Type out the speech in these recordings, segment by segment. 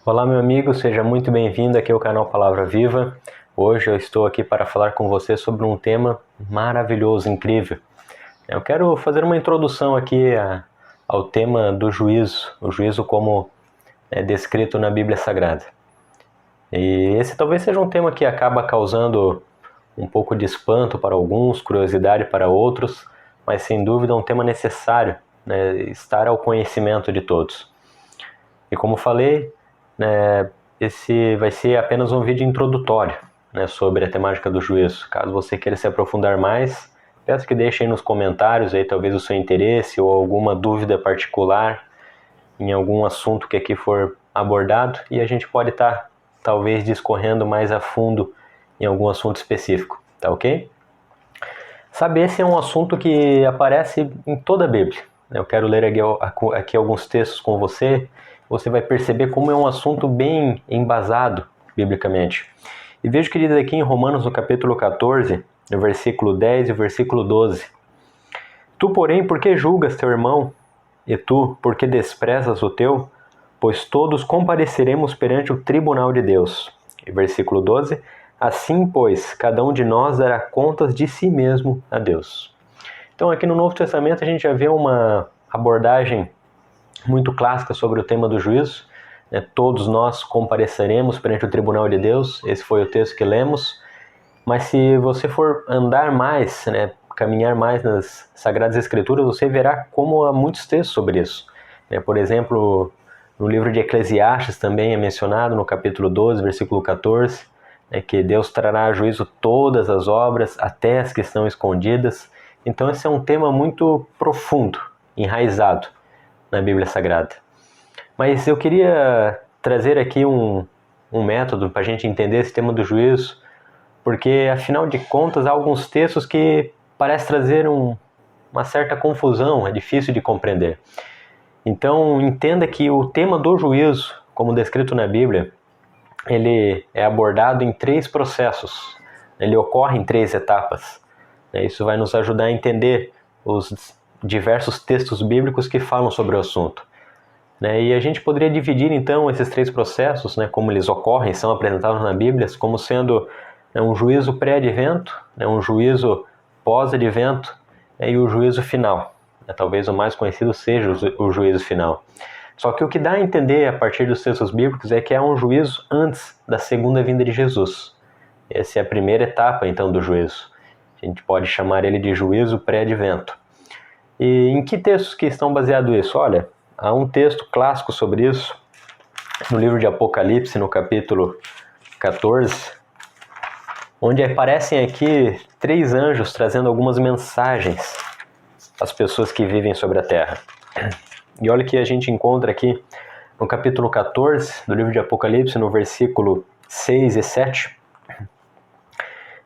Olá, meu amigo, seja muito bem-vindo aqui ao canal Palavra Viva. Hoje eu estou aqui para falar com você sobre um tema maravilhoso, incrível. Eu quero fazer uma introdução aqui ao tema do juízo, o juízo como é descrito na Bíblia Sagrada. E esse talvez seja um tema que acaba causando um pouco de espanto para alguns, curiosidade para outros, mas sem dúvida é um tema necessário, né, estar ao conhecimento de todos. E como falei, esse vai ser apenas um vídeo introdutório, sobre a temática do juízo. Caso você queira se aprofundar mais, peço que deixe aí nos comentários aí, talvez o seu interesse ou alguma dúvida particular em algum assunto que aqui for abordado, e a gente pode estar talvez discorrendo mais a fundo em algum assunto específico, tá ok? Sabe, esse é um assunto que aparece em toda a Bíblia. Eu quero ler aqui alguns textos com você. Você vai perceber como é um assunto bem embasado biblicamente. E veja que diz aqui em Romanos, no capítulo 14, no versículo 10 e o versículo 12. Tu, porém, por que julgas teu irmão? E tu, por que desprezas o teu? Pois todos compareceremos perante o tribunal de Deus. E versículo 12. Assim, pois, cada um de nós dará contas de si mesmo a Deus. Então, aqui no Novo Testamento, a gente já vê uma abordagem muito clássica sobre o tema do juízo. Todos nós compareceremos perante o tribunal de Deus. Esse foi o texto que lemos. Mas se você for andar mais, caminhar mais nas Sagradas Escrituras, você verá como há muitos textos sobre isso. Por exemplo, no livro de Eclesiastes também é mencionado, no capítulo 12, versículo 14, que Deus trará a juízo todas as obras, até as que estão escondidas. Então esse é um tema muito profundo, enraizado na Bíblia Sagrada. Mas eu queria trazer aqui um método para a gente entender esse tema do juízo, porque afinal de contas há alguns textos que parecem trazer uma certa confusão, é difícil de compreender. Então entenda que o tema do juízo, como descrito na Bíblia, ele é abordado em 3 processos, ele ocorre em 3 etapas. Isso vai nos ajudar a entender os diversos textos bíblicos que falam sobre o assunto. E a gente poderia dividir então esses 3 processos, como eles ocorrem, são apresentados na Bíblia, como sendo um juízo pré-advento, um juízo pós-advento e o juízo final. Talvez o mais conhecido seja o juízo final. Só que o que dá a entender a partir dos textos bíblicos é que há um juízo antes da segunda vinda de Jesus. Essa é a primeira etapa, então, do juízo. A gente pode chamar ele de juízo pré-advento. E em que textos que estão baseados isso? Olha, há um texto clássico sobre isso, no livro de Apocalipse, no capítulo 14, onde aparecem aqui 3 anjos trazendo algumas mensagens às pessoas que vivem sobre a terra. E olha o que a gente encontra aqui no capítulo 14 do livro de Apocalipse, no versículo 6 e 7.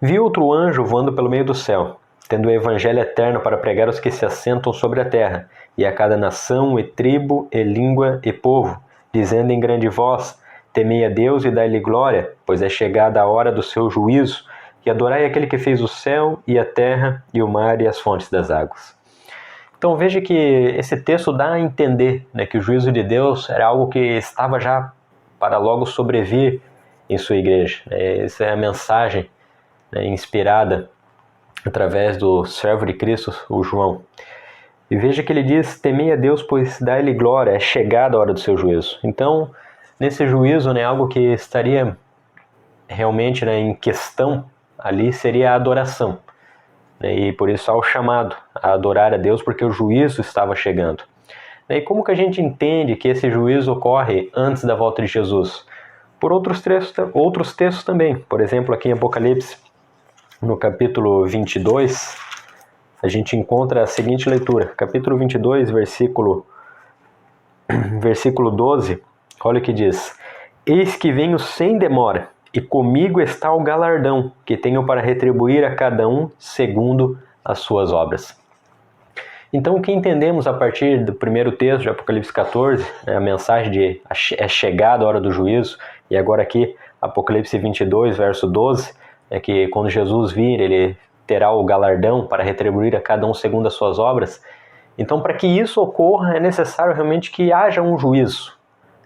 Vi outro anjo voando pelo meio do céu, tendo o evangelho eterno para pregar aos que se assentam sobre a terra, e a cada nação, e tribo, e língua, e povo, dizendo em grande voz: temei a Deus e dai-lhe glória, pois é chegada a hora do seu juízo, e adorai aquele que fez o céu, e a terra, e o mar, e as fontes das águas. Então veja que esse texto dá a entender que o juízo de Deus era algo que estava já para logo sobrevir em sua igreja. Essa é a mensagem inspirada através do servo de Cristo, o João. E veja que ele diz: temei a Deus, pois dá-lhe glória, é chegada a hora do seu juízo. Então, nesse juízo, algo que estaria realmente em questão ali seria a adoração. E por isso há o chamado a adorar a Deus, porque o juízo estava chegando. E como que a gente entende que esse juízo ocorre antes da volta de Jesus? Por outros textos também. Por exemplo, aqui em Apocalipse, no capítulo 22, a gente encontra a seguinte leitura. Capítulo 22, versículo 12, olha o que diz: eis que venho sem demora, e comigo está o galardão, que tenho para retribuir a cada um segundo as suas obras. Então, o que entendemos a partir do primeiro texto de Apocalipse 14, a mensagem de é chegada a hora do juízo, e agora aqui, Apocalipse 22, verso 12, é que quando Jesus vir, ele terá o galardão para retribuir a cada um segundo as suas obras. Então, para que isso ocorra, é necessário realmente que haja um juízo.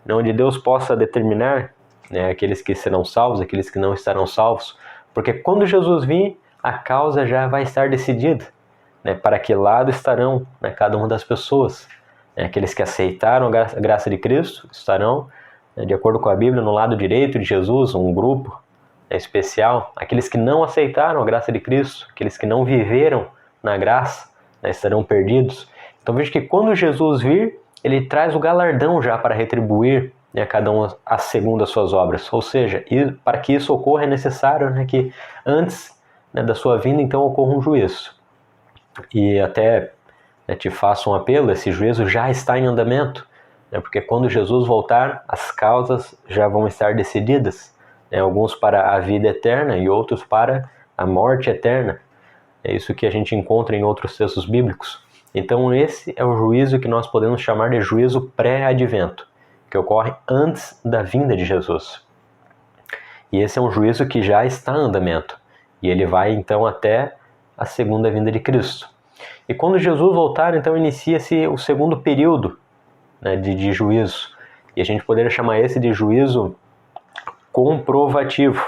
onde Deus possa determinar, né, aqueles que serão salvos, aqueles que não estarão salvos, porque quando Jesus vir, a causa já vai estar decidida, né, para que lado estarão, né, cada uma das pessoas. Aqueles que aceitaram a graça de Cristo estarão, né, de acordo com a Bíblia, no lado direito de Jesus, um grupo, né, especial. Aqueles que não aceitaram a graça de Cristo, aqueles que não viveram na graça, né, estarão perdidos. Então veja que quando Jesus vir, ele traz o galardão já para retribuir, né, cada um a segundo as suas obras. Ou seja, para que isso ocorra é necessário, né, que antes, né, da sua vinda então ocorra um juízo. E até, né, te faço um apelo, esse juízo já está em andamento, né, porque quando Jesus voltar, as causas já vão estar decididas, né, alguns para a vida eterna e outros para a morte eterna. É isso que a gente encontra em outros textos bíblicos. Então esse é o juízo que nós podemos chamar de juízo pré-advento, que ocorre antes da vinda de Jesus. E esse é um juízo que já está em andamento, e ele vai então até a segunda vinda de Cristo. E quando Jesus voltar, então inicia-se o segundo período, né, de juízo, e a gente poderia chamar esse de juízo comprovativo,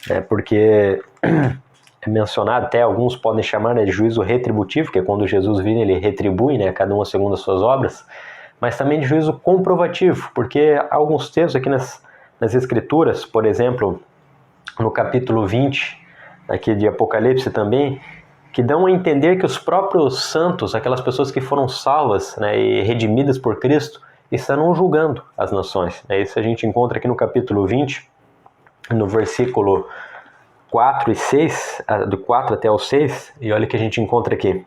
né, porque é mencionado, até alguns podem chamar, né, de juízo retributivo, que é quando Jesus vir, ele retribui, né, cada um segundo as suas obras, mas também de juízo comprovativo, porque há alguns textos aqui nas Escrituras, por exemplo, no capítulo 20, aqui de Apocalipse também, que dão a entender que os próprios santos, aquelas pessoas que foram salvas, né, e redimidas por Cristo, estarão julgando as nações. Isso a gente encontra aqui no capítulo 20, no versículo 4 e 6, do 4 até o 6, e olha o que a gente encontra aqui.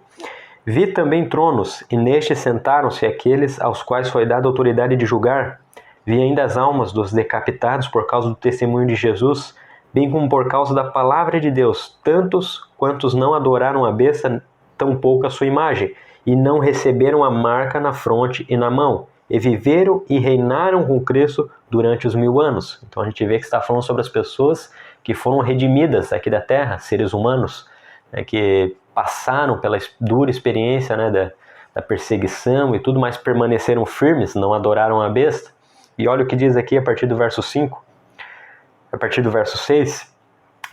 Vi também tronos, e nestes sentaram-se aqueles aos quais foi dada a autoridade de julgar. Vi ainda as almas dos decapitados por causa do testemunho de Jesus, bem como por causa da palavra de Deus, tantos quantos não adoraram a besta, tampouco a sua imagem, e não receberam a marca na fronte e na mão, e viveram e reinaram com Cristo durante os 1000 anos. Então a gente vê que está falando sobre as pessoas que foram redimidas aqui da terra, seres humanos, né, que passaram pela dura experiência, né, da perseguição e tudo, mas permaneceram firmes, não adoraram a besta. E olha o que diz aqui a partir do verso 5, a partir do verso 6.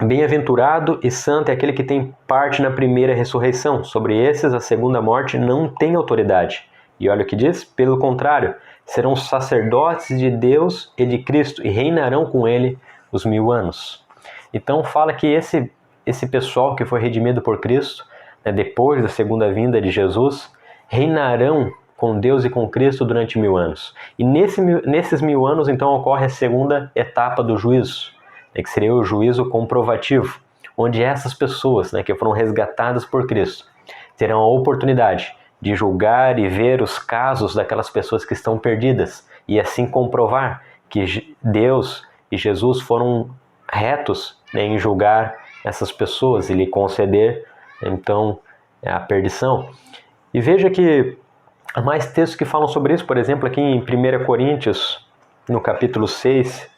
Bem-aventurado e santo é aquele que tem parte na primeira ressurreição. Sobre esses, a segunda morte não tem autoridade. E olha o que diz, pelo contrário, serão sacerdotes de Deus e de Cristo e reinarão com ele os 1000 anos. Então fala que esse pessoal que foi redimido por Cristo, né, depois da segunda vinda de Jesus, reinarão com Deus e com Cristo durante 1000 anos. E nesses 1000 anos, então, ocorre a segunda etapa do juízo, né, que seria o juízo comprovativo, onde essas pessoas, né, que foram resgatadas por Cristo terão a oportunidade de julgar e ver os casos daquelas pessoas que estão perdidas e assim comprovar que Deus e Jesus foram retos, né, em julgar essas pessoas e lhe conceder, então, a perdição. E veja que há mais textos que falam sobre isso, por exemplo, aqui em 1 Coríntios, no capítulo 6,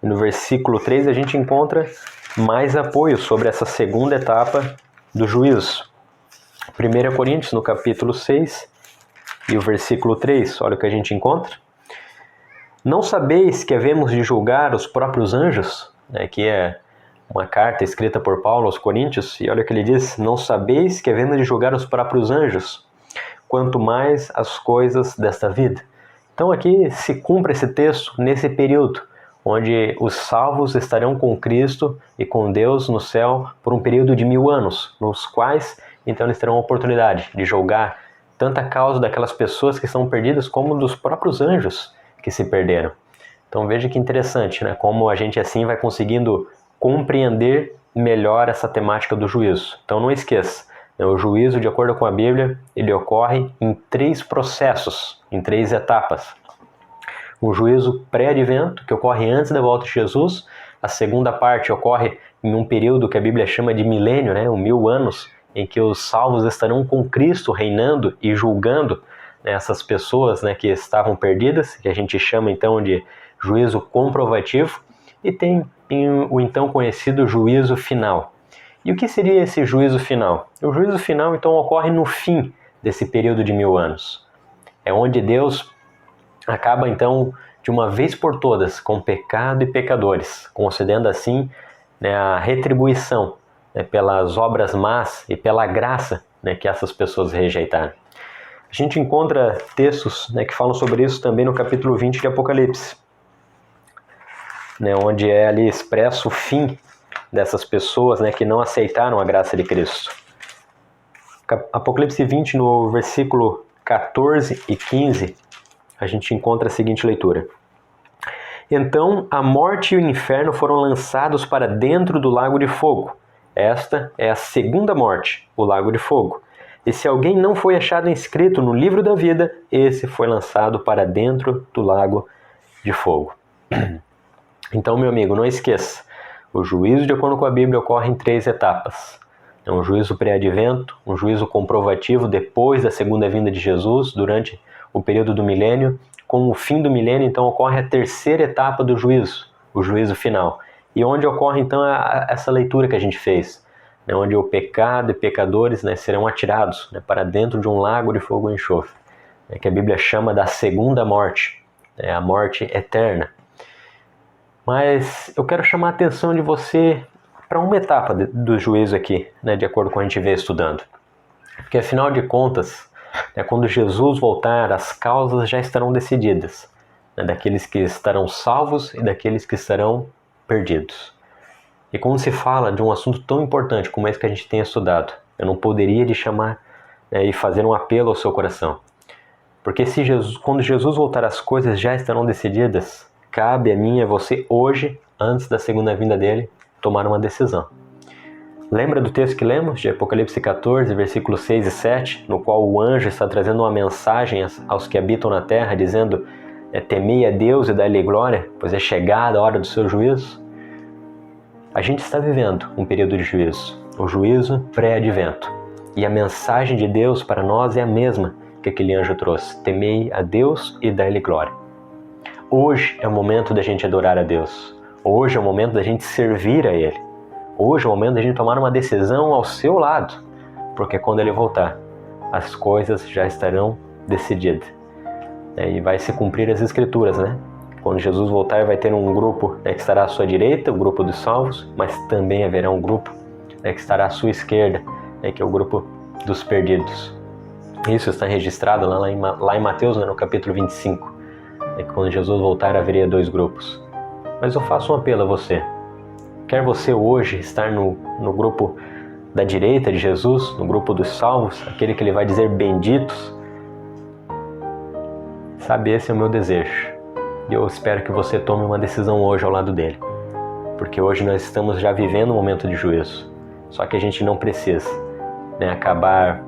no versículo 3, a gente encontra mais apoio sobre essa segunda etapa do juízo. 1 Coríntios, no capítulo 6, e o versículo 3, olha o que a gente encontra. Não sabeis que havemos de julgar os próprios anjos? Que é uma carta escrita por Paulo aos Coríntios, e olha o que ele diz, não sabeis que havemos de julgar os próprios anjos, quanto mais as coisas desta vida. Então aqui se cumpre esse texto nesse período, onde os salvos estarão com Cristo e com Deus no céu por um período de 1000 anos, nos quais então eles terão a oportunidade de julgar tanto a causa daquelas pessoas que estão perdidas como dos próprios anjos que se perderam. Então veja que interessante, né? Como a gente assim vai conseguindo compreender melhor essa temática do juízo. Então não esqueça, né? O juízo, de acordo com a Bíblia, ele ocorre em 3 processos, em 3 etapas. O juízo pré-advento, que ocorre antes da volta de Jesus. A segunda parte ocorre em um período que a Bíblia chama de milênio, né? 1000 anos, em que os salvos estarão com Cristo reinando e julgando, né, essas pessoas, né, que estavam perdidas, que a gente chama então de juízo comprovativo, e tem o então conhecido juízo final. E o que seria esse juízo final? O juízo final então ocorre no fim desse período de 1000 anos. É onde Deus acaba então de uma vez por todas com pecado e pecadores, concedendo assim, né, a retribuição, né, pelas obras más e pela graça, né, que essas pessoas rejeitaram. A gente encontra textos, né, que falam sobre isso também no capítulo 20 de Apocalipse, né, onde é ali expresso o fim dessas pessoas, né, que não aceitaram a graça de Cristo. Apocalipse 20, no versículo 14 e 15, a gente encontra a seguinte leitura. Então a morte e o inferno foram lançados para dentro do lago de fogo. Esta é a segunda morte, o lago de fogo. E se alguém não foi achado inscrito no livro da vida, esse foi lançado para dentro do lago de fogo. Então, meu amigo, não esqueça, o juízo de acordo com a Bíblia ocorre em 3 etapas. É um juízo pré-advento, um juízo comprovativo depois da segunda vinda de Jesus, durante o período do milênio. Com o fim do milênio, então, ocorre a terceira etapa do juízo, o juízo final. E onde ocorre, então, essa leitura que a gente fez, né, onde o pecado e pecadores, né, serão atirados, né, para dentro de um lago de fogo e enxofre, né, que a Bíblia chama da segunda morte, né, a morte eterna. Mas eu quero chamar a atenção de você para uma etapa do juízo aqui, né, de acordo com a gente vê estudando. Porque afinal de contas, né, quando Jesus voltar, as causas já estarão decididas, né, daqueles que estarão salvos e daqueles que estarão perdidos. E quando se fala de um assunto tão importante como esse que a gente tem estudado, eu não poderia de chamar, né, e fazer um apelo ao seu coração. Porque quando Jesus voltar, as coisas já estarão decididas, cabe a mim e a você hoje, antes da segunda vinda dele, tomar uma decisão. Lembra do texto que lemos, de Apocalipse 14, versículos 6 e 7, no qual o anjo está trazendo uma mensagem aos que habitam na terra, dizendo: temei a Deus e dai-lhe glória, pois é chegada a hora do seu juízo? A gente está vivendo um período de juízo, o juízo pré-advento. E a mensagem de Deus para nós é a mesma que aquele anjo trouxe: temei a Deus e dai-lhe glória. Hoje é o momento da gente adorar a Deus. Hoje é o momento da gente servir a Ele. Hoje é o momento da gente tomar uma decisão ao seu lado, porque quando Ele voltar, as coisas já estarão decididas. E vai se cumprir as Escrituras, né? Quando Jesus voltar, vai ter um grupo, né, que estará à sua direita, o grupo dos salvos, mas também haverá um grupo, né, que estará à sua esquerda, né, que é o grupo dos perdidos. Isso está registrado lá em Mateus, né, no capítulo 25. Que quando Jesus voltar, haveria 2 grupos. Mas eu faço um apelo a você. Quer você hoje estar no grupo da direita de Jesus, no grupo dos salvos, aquele que Ele vai dizer benditos? Sabe, esse é o meu desejo. E eu espero que você tome uma decisão hoje ao lado dele. Porque hoje nós estamos já vivendo um momento de juízo. Só que a gente não precisa, né, acabar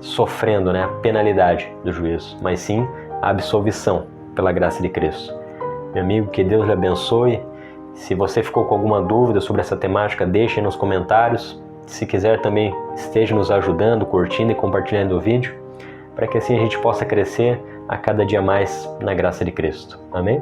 sofrendo, né, a penalidade do juízo, mas sim a absolvição pela graça de Cristo. Meu amigo, que Deus lhe abençoe. Se você ficou com alguma dúvida sobre essa temática, deixe nos comentários. Se quiser também, esteja nos ajudando, curtindo e compartilhando o vídeo, para que assim a gente possa crescer a cada dia mais na graça de Cristo. Amém?